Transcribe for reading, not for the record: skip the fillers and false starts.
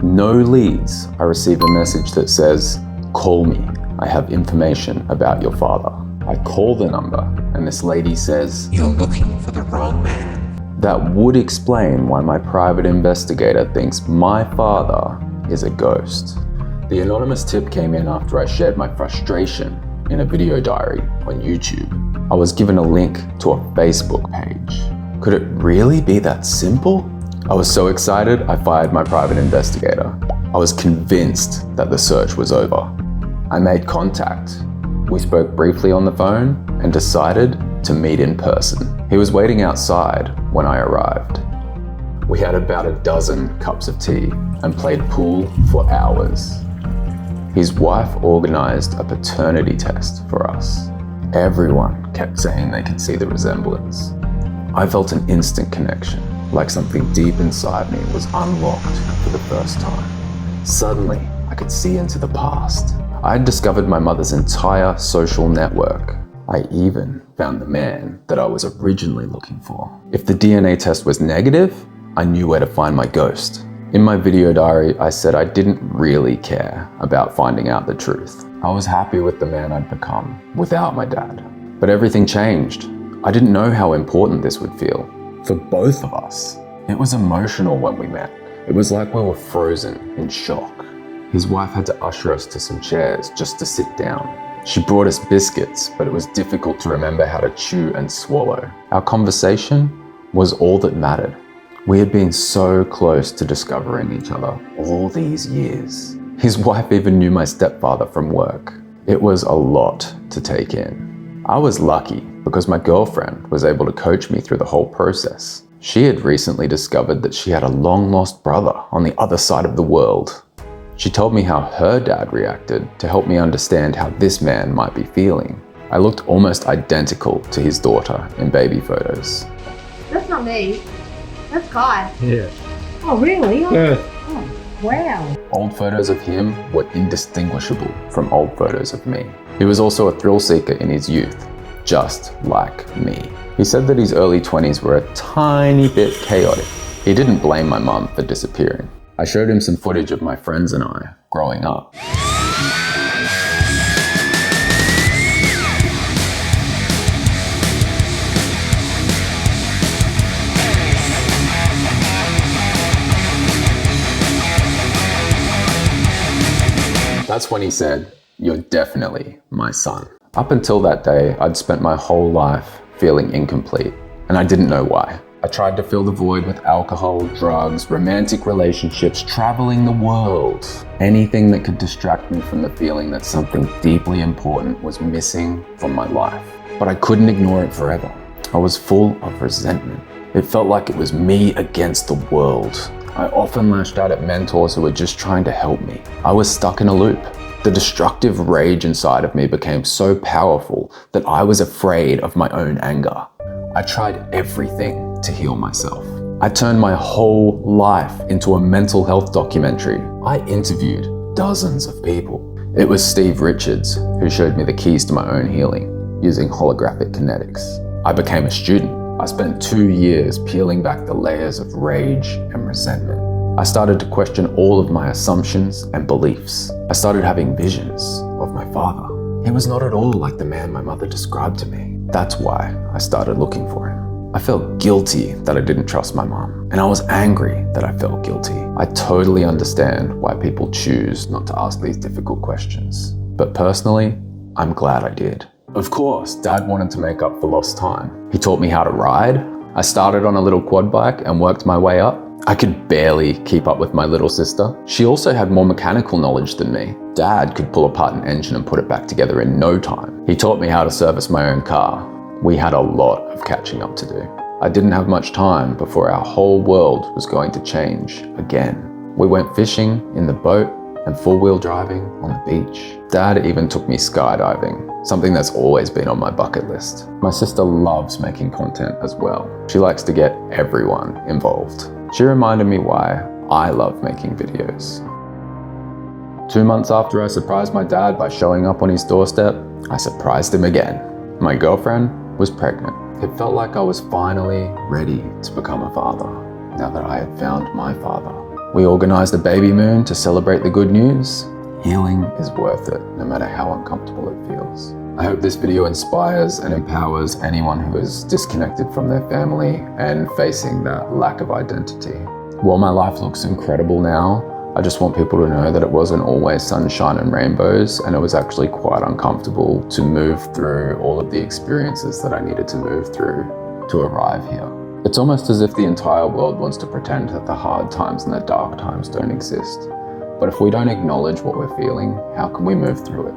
no leads, I receive a message that says, "Call me, I have information about your father." I call the number and this lady says, "You're looking for the wrong man." That would explain why my private investigator thinks my father is a ghost. The anonymous tip came in after I shared my frustration in a video diary on YouTube. I was given a link to a Facebook page. Could it really be that simple? I was so excited, I fired my private investigator. I was convinced that the search was over. I made contact. We spoke briefly on the phone and decided to meet in person. He was waiting outside when I arrived. We had about a dozen cups of tea and played pool for hours. His wife organized a paternity test for us. Everyone kept saying they could see the resemblance. I felt an instant connection, like something deep inside me was unlocked for the first time. Suddenly, I could see into the past. I had discovered my mother's entire social network. I even found the man that I was originally looking for. If the DNA test was negative, I knew where to find my ghost. In my video diary, I said I didn't really care about finding out the truth. I was happy with the man I'd become without my dad. But everything changed. I didn't know how important this would feel for both of us. It was emotional when we met. It was like we were frozen in shock. His wife had to usher us to some chairs just to sit down. She brought us biscuits, but it was difficult to remember how to chew and swallow. Our conversation was all that mattered. We had been so close to discovering each other all these years. His wife even knew my stepfather from work. It was a lot to take in. I was lucky because my girlfriend was able to coach me through the whole process. She had recently discovered that she had a long-lost brother on the other side of the world. She told me how her dad reacted to help me understand how this man might be feeling. I looked almost identical to his daughter in baby photos. That's not me. That's Kai. Yeah. Oh, really? Yeah. Oh, wow. Old photos of him were indistinguishable from old photos of me. He was also a thrill seeker in his youth, just like me. He said that his early 20s were a tiny bit chaotic. He didn't blame my mum for disappearing. I showed him some footage of my friends and I growing up. That's when he said, "You're definitely my son." Up until that day, I'd spent my whole life feeling incomplete, and I didn't know why. I tried to fill the void with alcohol, drugs, romantic relationships, traveling the world. Anything that could distract me from the feeling that something deeply important was missing from my life. But I couldn't ignore it forever. I was full of resentment. It felt like it was me against the world. I often lashed out at mentors who were just trying to help me. I was stuck in a loop. The destructive rage inside of me became so powerful that I was afraid of my own anger. I tried everything to heal myself. I turned my whole life into a mental health documentary. I interviewed dozens of people. It was Steve Richards who showed me the keys to my own healing using holographic kinetics. I became a student. I spent 2 years peeling back the layers of rage and resentment. I started to question all of my assumptions and beliefs. I started having visions of my father. He was not at all like the man my mother described to me. That's why I started looking for him. I felt guilty that I didn't trust my mom, and I was angry that I felt guilty. I totally understand why people choose not to ask these difficult questions, but personally, I'm glad I did. Of course, Dad wanted to make up for lost time. He taught me how to ride. I started on a little quad bike and worked my way up. I could barely keep up with my little sister. She also had more mechanical knowledge than me. Dad could pull apart an engine and put it back together in no time. He taught me how to service my own car. We had a lot of catching up to do. I didn't have much time before our whole world was going to change again. We went fishing in the boat and four-wheel driving on the beach. Dad even took me skydiving, something that's always been on my bucket list. My sister loves making content as well. She likes to get everyone involved. She reminded me why I love making videos. 2 months after I surprised my dad by showing up on his doorstep, I surprised him again. My girlfriend was pregnant. It felt like I was finally ready to become a father, now that I had found my father. We organised a baby moon to celebrate the good news. Healing is worth it, no matter how uncomfortable it feels. I hope this video inspires and empowers anyone who is disconnected from their family and facing that lack of identity. While my life looks incredible now, I just want people to know that it wasn't always sunshine and rainbows, and it was actually quite uncomfortable to move through all of the experiences that I needed to move through to arrive here. It's almost as if the entire world wants to pretend that the hard times and the dark times don't exist. But if we don't acknowledge what we're feeling, how can we move through it?